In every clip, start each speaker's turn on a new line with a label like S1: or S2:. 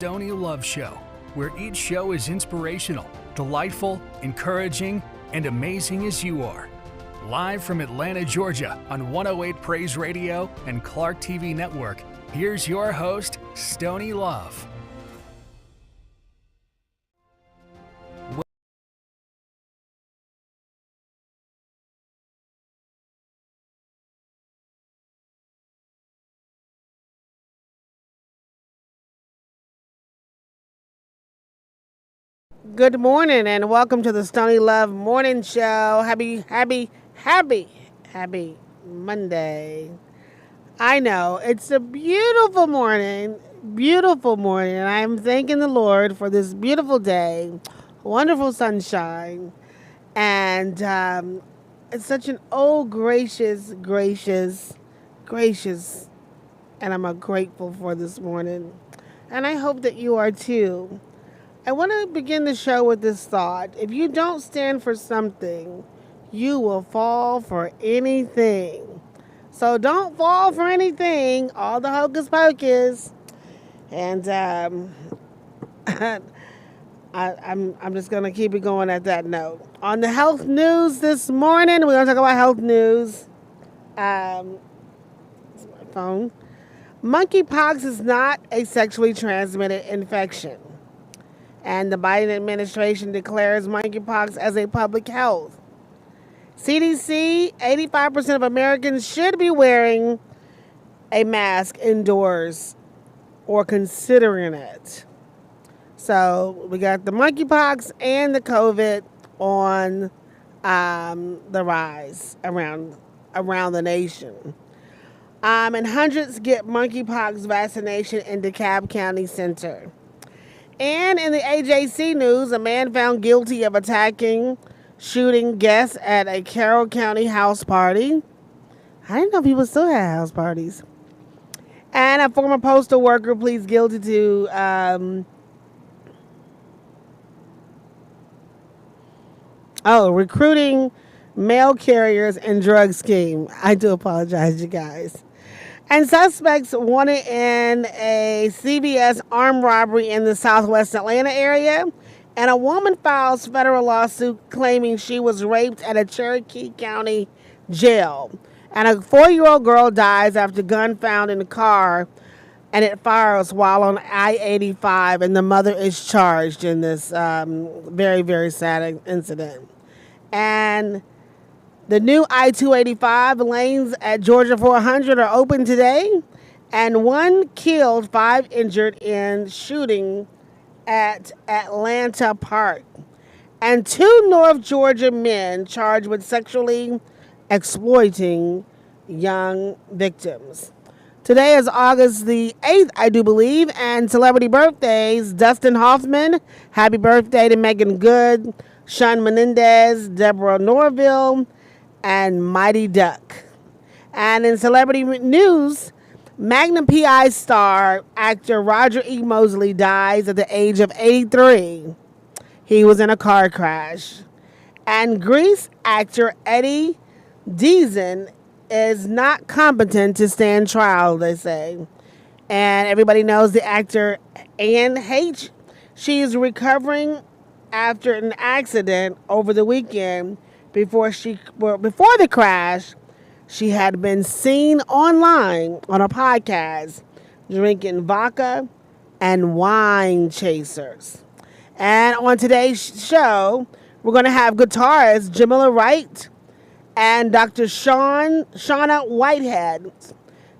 S1: Stoney Love Show, where each show is inspirational, delightful, encouraging, and amazing as you are. Live from Atlanta, Georgia on 108 Praise Radio and Clark TV Network, here's your host, Stoney Love.
S2: Good morning and welcome to the Stoney Love Morning Show. Happy Monday. I know, it's a beautiful morning, and I am thanking the Lord for this beautiful day, wonderful sunshine, and it's such an gracious, and I'm grateful for this morning, and I hope that you are too. I want to begin the show with this thought. If you don't stand for something, you will fall for anything. So don't fall for anything, all the hocus pocus. And I'm just going to keep it going at that note. On the health news this morning, we're going to talk about health news. My phone. Monkeypox is not a sexually transmitted infection. And the Biden administration declares monkeypox as a public health. CDC, 85% of Americans should be wearing a mask indoors or considering it. So we got the monkeypox and the COVID on the rise around the nation. And hundreds get monkeypox vaccination in DeKalb County Center. And in the AJC news, a man found guilty of shooting guests at a Carroll County house party. I didn't know people still had house parties. And a former postal worker pleads guilty to recruiting mail carriers and drug scheme. I do apologize, you guys. And suspects wanted in a CVS armed robbery in the southwest Atlanta area. And a woman files federal lawsuit claiming she was raped at a Cherokee County jail. And a 4-year-old girl dies after gun found in the car and it fires while on I-85. And the mother is charged in this very, very sad incident. And the new I-285 lanes at Georgia 400 are open today, and 1 killed, 5 injured in shooting at Atlanta Park. And 2 North Georgia men charged with sexually exploiting young victims. Today is August the 8th, I do believe, and celebrity birthdays: Dustin Hoffman, happy birthday to Megan Good, Shawn Menendez, Deborah Norville, and Mighty Duck. And in celebrity news, Magnum PI star actor Roger E. Mosley dies at the age of 83. He was in a car crash. And Grease actor Eddie Deason is not competent to stand trial, they say. And everybody knows the actor Anne H. She is recovering after an accident over the weekend. Before the crash, she had been seen online on a podcast drinking vodka and wine chasers. And on today's show, we're going to have guitarist Jamila Wright and Dr. Shauna Whitehead.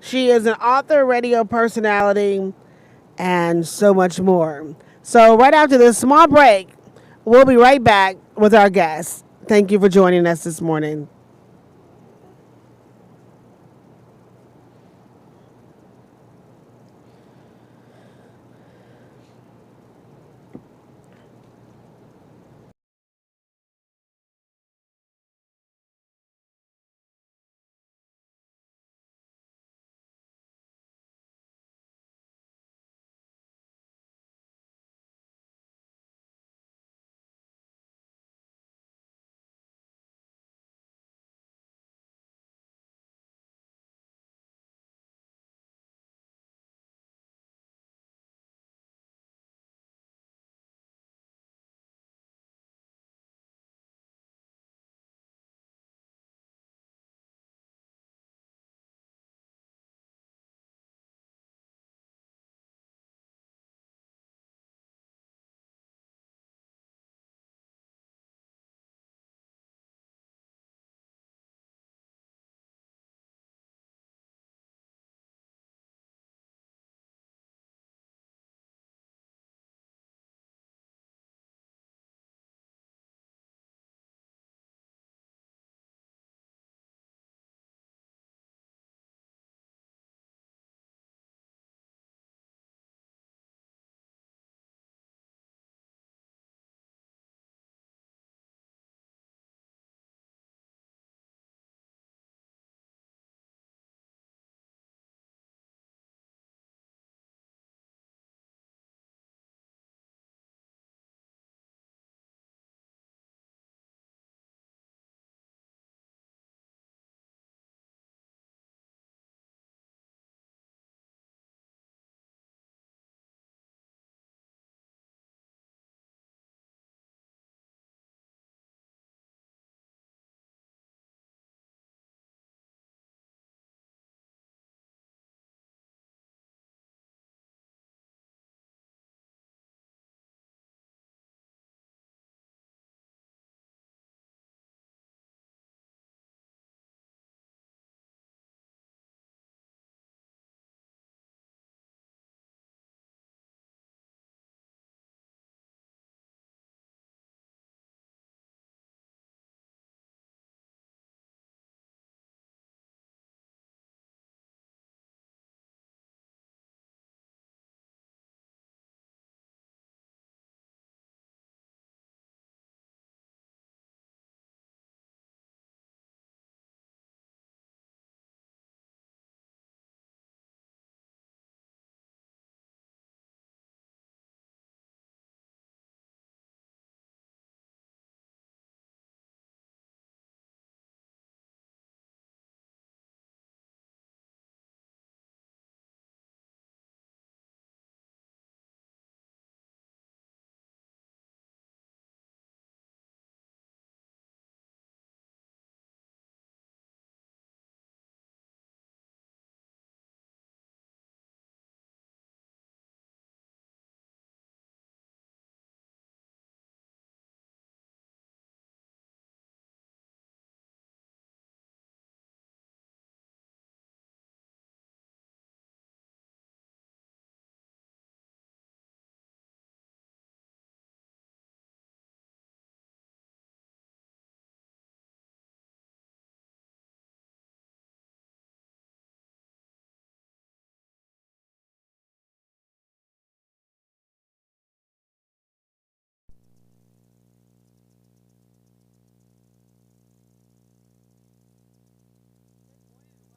S2: She is an author, radio personality, and so much more. So right after this small break, we'll be right back with our guests. Thank you for joining us this morning.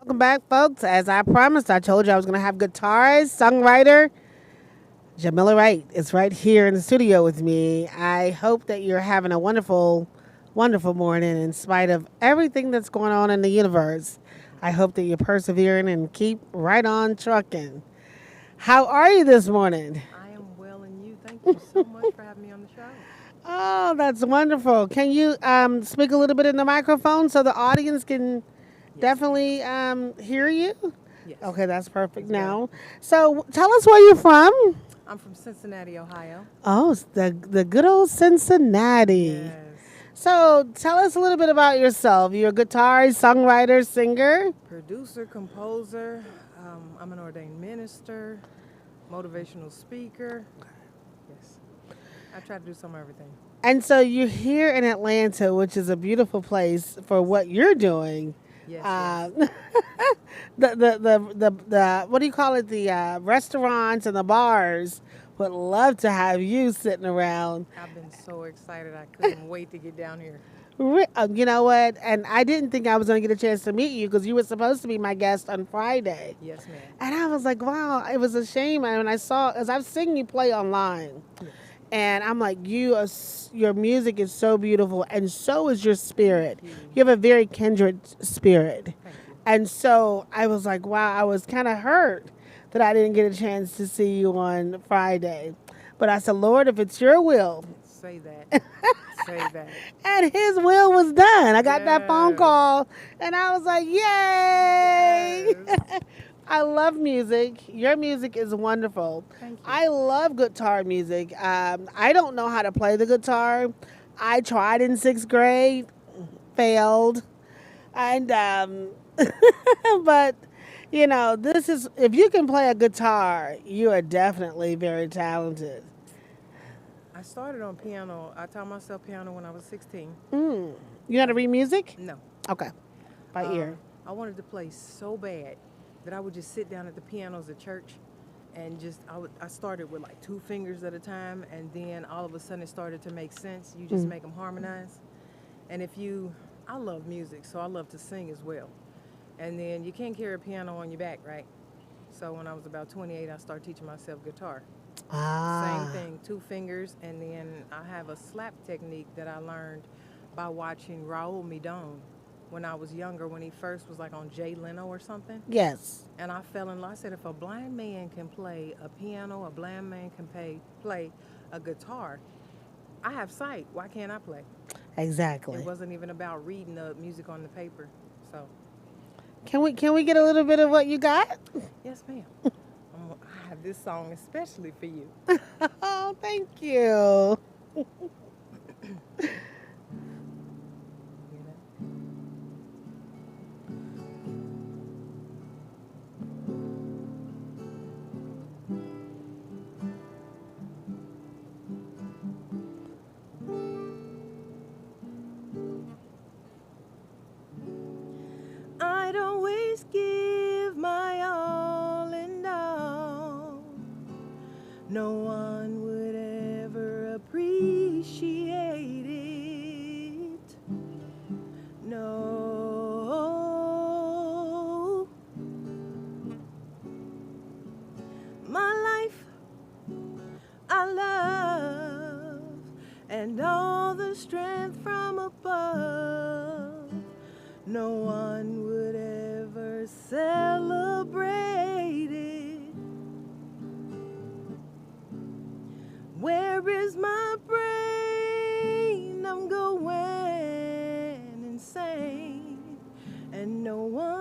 S2: Welcome back, folks. As I promised, I told you I was going to have guitarist, songwriter. Jamila Wright is right here in the studio with me. I hope that you're having a wonderful, wonderful morning in spite of everything that's going on in the universe. I hope that you're persevering and keep right on trucking. How are you this morning?
S3: I am well, and you. Thank you so much for having me on the show.
S2: Oh, that's wonderful. Can you speak a little bit in the microphone so the audience can definitely hear you?
S3: Yes.
S2: Okay, that's perfect
S3: Yes, ma'am.
S2: now. So tell us where you're from.
S3: I'm from Cincinnati, Ohio.
S2: Oh, it's the good old Cincinnati.
S3: Yes.
S2: So tell us a little bit about yourself. You're a guitarist, songwriter, singer.
S3: Producer, composer. I'm an ordained minister, motivational speaker. Yes. I try to do some of everything.
S2: And so you're here in Atlanta, which is a beautiful place for what you're doing.
S3: Yes.
S2: The what do you call it? The restaurants and the bars would love to have you sitting around.
S3: I've been so excited. I couldn't wait to get down here.
S2: You know what? And I didn't think I was going to get a chance to meet you because you were supposed to be my guest on Friday.
S3: Yes, ma'am.
S2: And I was like, wow, it was a shame. And when I saw, as I've seen you play online, and I'm like, your music is so beautiful, and so is your spirit. You have a very kindred spirit.
S3: Thank you.
S2: And so I was like, wow, I was kind of hurt that I didn't get a chance to see you on Friday. But I said, Lord, if it's your will.
S3: Say that. Say that.
S2: And his will was done. I got that phone
S3: Yes.
S2: call, and I was like, yay.
S3: Yes.
S2: I love music. Your music is wonderful.
S3: Thank you.
S2: I love guitar music. I don't know how to play the guitar. I tried in 6th grade, failed. And, but, you know, this is, if you can play a guitar, you are definitely very talented.
S3: I started on piano. I taught myself piano when I was 16.
S2: You know how to read music?
S3: No.
S2: Okay. By ear.
S3: I wanted to play so bad that I would just sit down at the pianos at church and I started with like 2 fingers at a time, and then all of a sudden it started to make sense. You just make them harmonize. And I love music, so I love to sing as well. And then you can't carry a piano on your back, right? So when I was about 28, I started teaching myself guitar. Same thing, 2 fingers, and then I have a slap technique that I learned by watching Raul Midon when I was younger, when he first was like on Jay Leno or something.
S2: Yes.
S3: And I fell in love. I said, if a blind man can play a piano, a blind man can play a guitar, I have sight. Why can't I play?
S2: Exactly.
S3: It wasn't even about reading the music on the paper. So,
S2: Can we get a little bit of what you got?
S3: yes, ma'am. I have this song especially for you.
S2: Oh, thank you.
S3: I'd always give my all and all. No one would ever appreciate it. No. My life I love, and all the strength from above. No one would ever celebrate it. Where is my brain? I'm going insane, and no one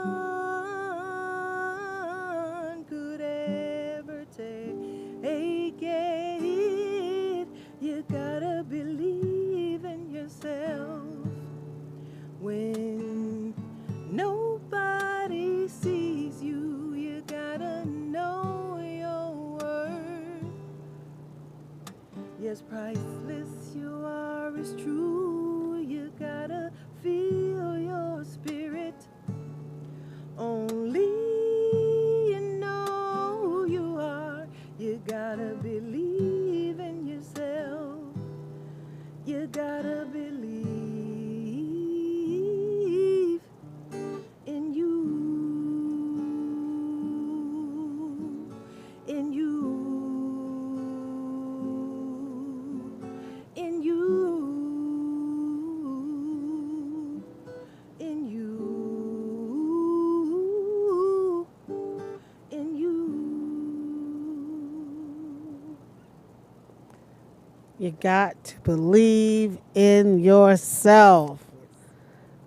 S3: could ever take it. You gotta believe in yourself when nobody sees you. You gotta know your worth. Yes, priceless you are is true. You gotta feel your spirit. Only you know you are. You gotta believe in yourself. You gotta believe in you.
S2: You got to believe in yourself.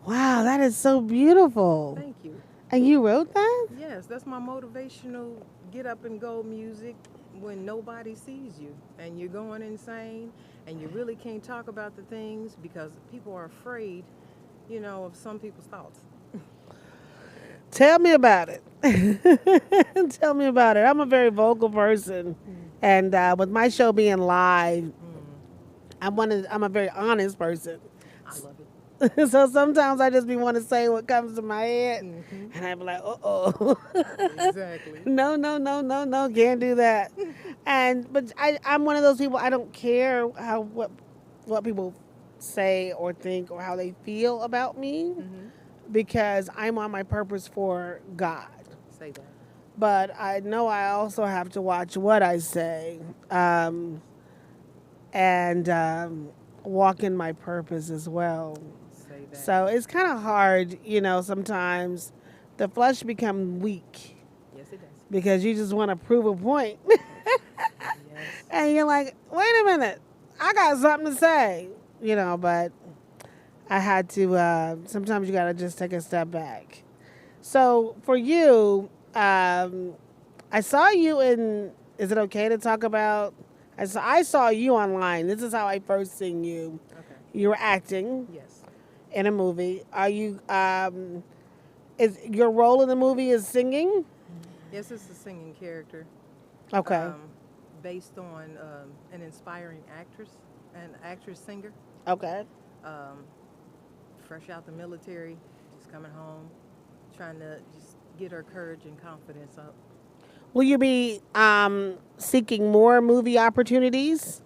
S2: Wow, that is so beautiful.
S3: Thank you.
S2: And you wrote that?
S3: Yes, that's my motivational get up and go music when nobody sees you and you're going insane and you really can't talk about the things because people are afraid, of some people's thoughts.
S2: Tell me about it. Tell me about it. I'm a very vocal person, and with my show being live, I'm a very honest person.
S3: I love it.
S2: So sometimes I just be want to say what comes to my head,
S3: Hmm.
S2: and I be like, oh.
S3: Exactly.
S2: No, no, no, no, no, can't do that. But I'm one of those people. I don't care what people say or think or how they feel about me
S3: Hmm.
S2: because I'm on my purpose for God.
S3: Say that.
S2: But I know I also have to watch what I say, and walk in my purpose as well.
S3: Say that.
S2: So it's kind of hard, sometimes the flesh become weak
S3: Yes, it does.
S2: because you just want to prove a point.
S3: Yes.
S2: And you're like, wait a minute, I got something to say, but I had to, sometimes you got to just take a step back. So for you, I saw you in, is it okay to talk about? I saw you online. This is how I first seen you.
S3: Okay.
S2: You were acting
S3: Yes.
S2: in a movie. Is your role in the movie is singing?
S3: Yes, it's a singing character.
S2: Okay.
S3: Based on an inspiring actress singer,
S2: Okay.
S3: um, fresh out the military, just coming home, trying to just get her courage and confidence up.
S2: Will you be seeking more movie opportunities?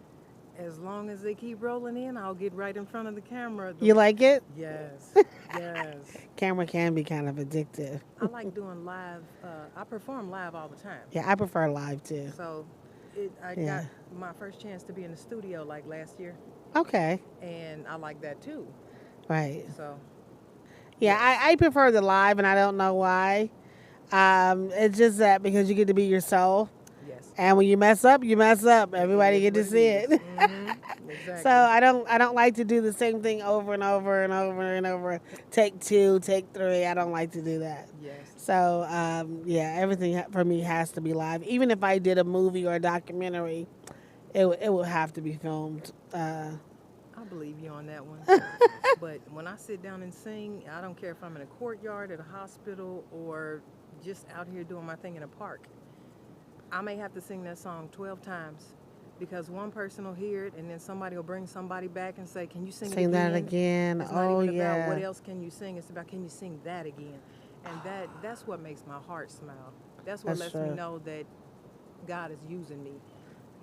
S3: As long as they keep rolling in, I'll get right in front of the camera.
S2: You like it?
S3: Yes, yes.
S2: Camera can be kind of addictive.
S3: I like doing live. I perform live all the time.
S2: Yeah, I prefer live too.
S3: So I
S2: Yeah.
S3: got my first chance to be in the studio like last year,
S2: Okay.
S3: and I like that too.
S2: Right.
S3: So
S2: Yeah,
S3: yes,
S2: I prefer the live, and I don't know why. It's just that because you get to be yourself,
S3: yes.
S2: and when you mess up, you mess up. Everybody
S3: It is
S2: get to
S3: what
S2: see
S3: is.
S2: it.
S3: Exactly.
S2: So I don't like to do the same thing over and over and over and over. Take two, take three. I don't like to do that.
S3: Yes.
S2: So yeah, everything for me has to be live. Even if I did a movie or a documentary, it would have to be filmed.
S3: I believe you on that one. But when I sit down and sing, I don't care if I'm in a courtyard at a hospital or just out here doing my thing in a park. I may have to sing that song 12 times because one person will hear it and then somebody will bring somebody back and say, "Can you sing it
S2: Sing
S3: again?"
S2: that again.
S3: It's
S2: Oh
S3: not even about what
S2: yeah.
S3: else can you sing. It's about can you sing that again? And that's what makes my heart smile. That's what
S2: That's
S3: lets me
S2: true.
S3: know that God is using me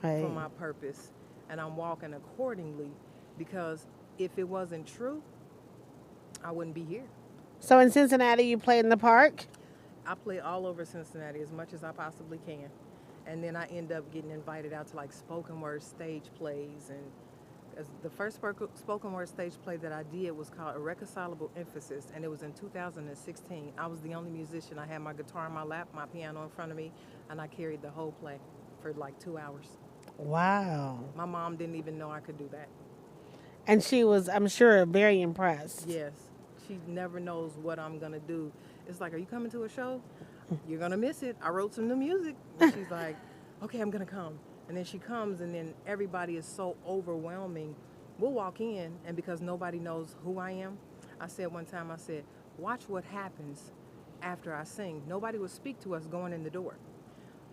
S2: Right.
S3: for my purpose and I'm walking accordingly because if it wasn't true, I wouldn't be here.
S2: So in Cincinnati, you play in the park.
S3: I play all over Cincinnati as much as I possibly can. And then I end up getting invited out to like spoken word stage plays. And 'cause the first spoken word stage play that I did was called Irreconcilable Emphasis. And it was in 2016. I was the only musician. I had my guitar in my lap, my piano in front of me, and I carried the whole play for like 2 hours.
S2: Wow.
S3: My mom didn't even know I could do that.
S2: And she was, I'm sure, very impressed.
S3: Yes. She never knows what I'm going to do. It's like, are you coming to a show? You're going to miss it. I wrote some new music. And she's like, okay, I'm going to come. And then she comes, and then everybody is so overwhelming. We'll walk in, and because nobody knows who I am, I said one time, I said, watch what happens after I sing. Nobody will speak to us going in the door.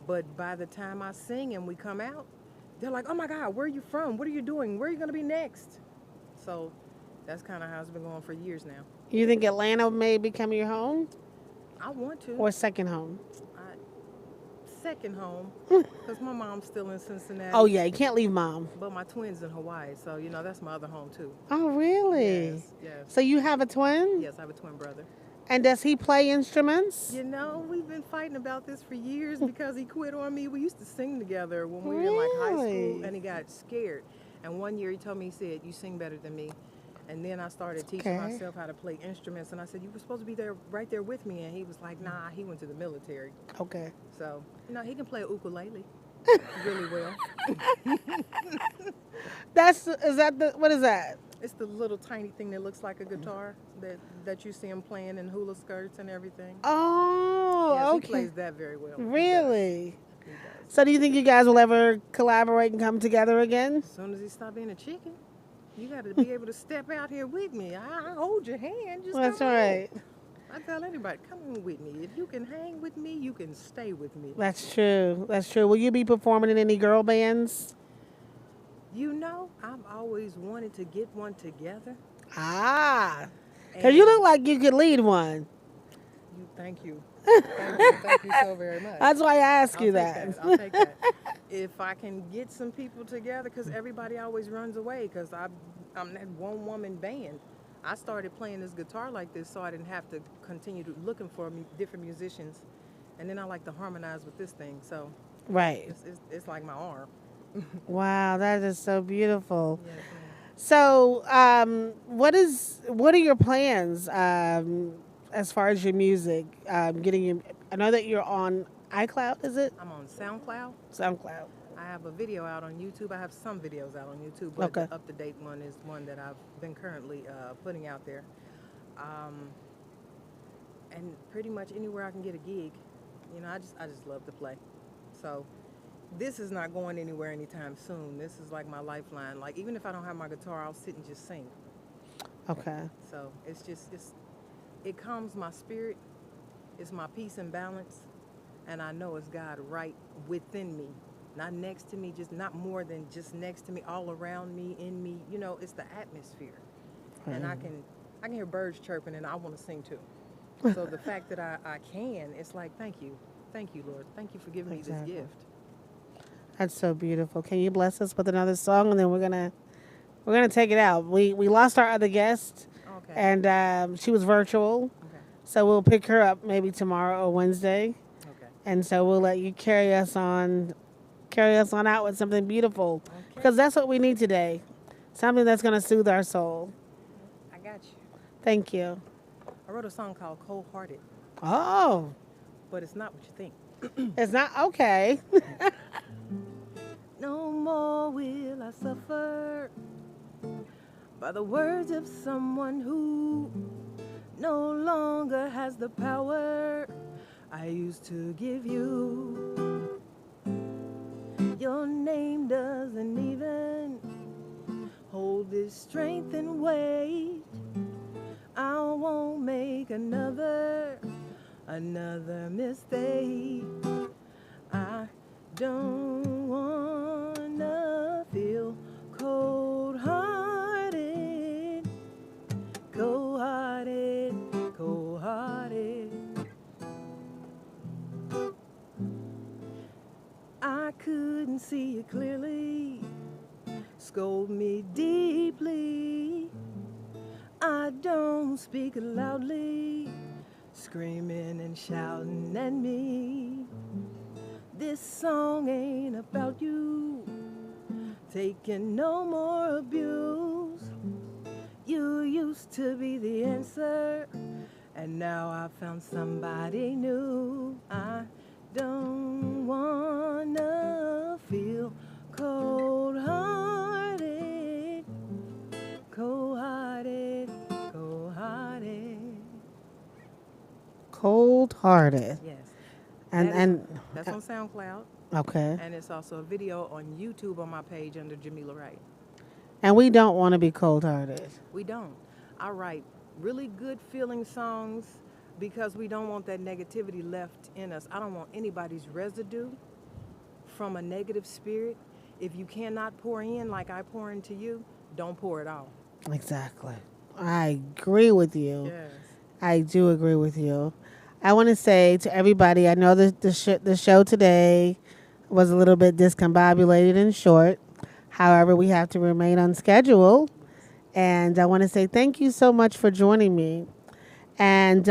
S3: But by the time I sing and we come out, they're like, oh my God, where are you from? What are you doing? Where are you going to be next? So that's kind of how it's been going for years now.
S2: You think Atlanta may become your home
S3: I want to.
S2: or second home?
S3: I, second home, because my mom's still in Cincinnati.
S2: Oh yeah, you can't leave mom.
S3: But my twin's in Hawaii, so that's my other home too.
S2: Oh really?
S3: Yes, yes.
S2: So you have a twin?
S3: Yes, I have a twin brother.
S2: And does he play instruments?
S3: We've been fighting about this for years because he quit on me. We used to sing together when we were in like high school,
S2: Really?
S3: and he got scared. And one year he told me, he said, "You sing better than me." And then I started teaching
S2: Okay.
S3: myself how to play instruments, and I said, "You were supposed to be there, right there with me." And he was like, "Nah, he went to the military."
S2: Okay.
S3: So he can play a ukulele. really well.
S2: What is that?
S3: It's the little tiny thing that looks like a guitar that you see him playing in hula skirts and everything. Yes,
S2: Oh,
S3: he
S2: okay.
S3: plays that very well.
S2: Really?
S3: He does.
S2: So do you think you guys will ever collaborate and come together again?
S3: As soon as he stops being a chicken, you got to be able to step out here with me. I hold your hand. Just
S2: That's
S3: come on.
S2: right.
S3: I tell anybody, come on with me. If you can hang with me, you can stay with me.
S2: That's true. That's true. Will you be performing in any girl bands?
S3: You know, I've always wanted to get one together.
S2: Ah, because
S3: And
S2: you look like you could lead one.
S3: thank you. Thank you so very much.
S2: That's why I ask
S3: I'll
S2: you
S3: take
S2: that.
S3: I'll take that. If I can get some people together, because everybody always runs away, because I'm that one woman band. I started playing this guitar like this so I didn't have to continue looking for different musicians. And then I like to harmonize with this thing. So
S2: Right.
S3: it's like my arm.
S2: Wow, that is so beautiful.
S3: Yes, ma'am.
S2: So, what are your plans as far as your music? Getting your, I know that you're on iCloud, is it?
S3: I'm on SoundCloud.
S2: SoundCloud.
S3: I have a video out on YouTube. I have some videos out on YouTube, but
S2: Okay.
S3: the up-to-date one is one that I've been currently putting out there. And pretty much anywhere I can get a gig, you know, I just love to play. So this is not going anywhere anytime soon. This is like my lifeline. Like even if I don't have my guitar, I'll sit and just sing.
S2: Okay.
S3: So it calms my spirit. It's my peace and balance, and I know it's God right within me, not next to me, just not more than just next to me, all around me, in me. You know, it's the atmosphere, and I can hear birds chirping, and I want to sing too. So the fact that I can, it's like thank you, Lord, thank you for giving me this
S2: Exactly.
S3: gift.
S2: That's so beautiful. Can you bless us with another song, and then we're gonna take it out. We lost our other guest,
S3: Okay.
S2: and she was virtual,
S3: Okay.
S2: so we'll pick her up maybe tomorrow or Wednesday,
S3: Okay.
S2: and so we'll let you carry us on out with something beautiful,
S3: Okay.
S2: because that's what we need today, something that's gonna soothe our soul.
S3: I got you.
S2: Thank you.
S3: I wrote a song called Cold Hearted,
S2: Oh,
S3: but it's not what you think.
S2: it's not okay.
S3: No more will I suffer by the words of someone who no longer has the power I used to give you. Your name doesn't even hold this strength and weight. I won't make another mistake. I don't wanna feel cold-hearted, cold-hearted, cold-hearted. I couldn't see it clearly, scold me deeply. I don't speak loudly, screaming and shouting at me. This song ain't about you taking no more abuse. You used to be the answer, and now I found somebody new. I don't wanna feel cold-hearted, cold-hearted, cold-hearted.
S2: Cold-hearted.
S3: Yes.
S2: And
S3: That's on SoundCloud,
S2: okay.
S3: and it's also a video on YouTube on my page under Jamila Wright.
S2: And we don't want to be cold-hearted.
S3: We don't. I write really good feeling songs because we don't want that negativity left in us. I don't want anybody's residue from a negative spirit. If you cannot pour in like I pour into you, don't pour it out.
S2: Exactly. I agree with you.
S3: Yes.
S2: I do agree with you. I want to say to everybody, I know that the show today was a little bit discombobulated and short. However, we have to remain on schedule. And I want to say thank you so much for joining me. And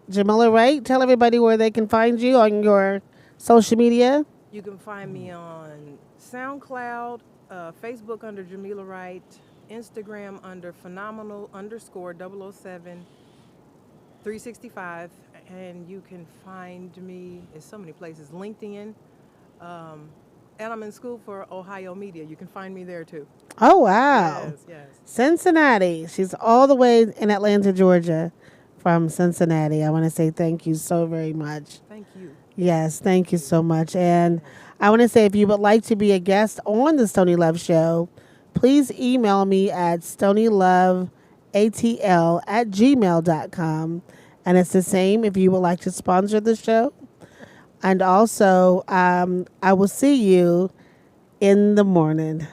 S2: Jamila Wright, tell everybody where they can find you on your social media.
S3: You can find me on SoundCloud, Facebook under Jamila Wright, Instagram under phenomenal_007 365, and you can find me in so many places. LinkedIn, And I'm in school for Ohio Media. You can find me there too.
S2: Oh, wow.
S3: Yes, yes.
S2: Cincinnati. She's all the way in Atlanta, Georgia from Cincinnati. I want to say thank you so very much.
S3: Thank you.
S2: Yes, thank you so much. And I want to say if you would like to be a guest on the Stoney Love Show, please email me at stonyloveatl@gmail.com. And it's the same if you would like to sponsor the show. And also, I will see you in the morning.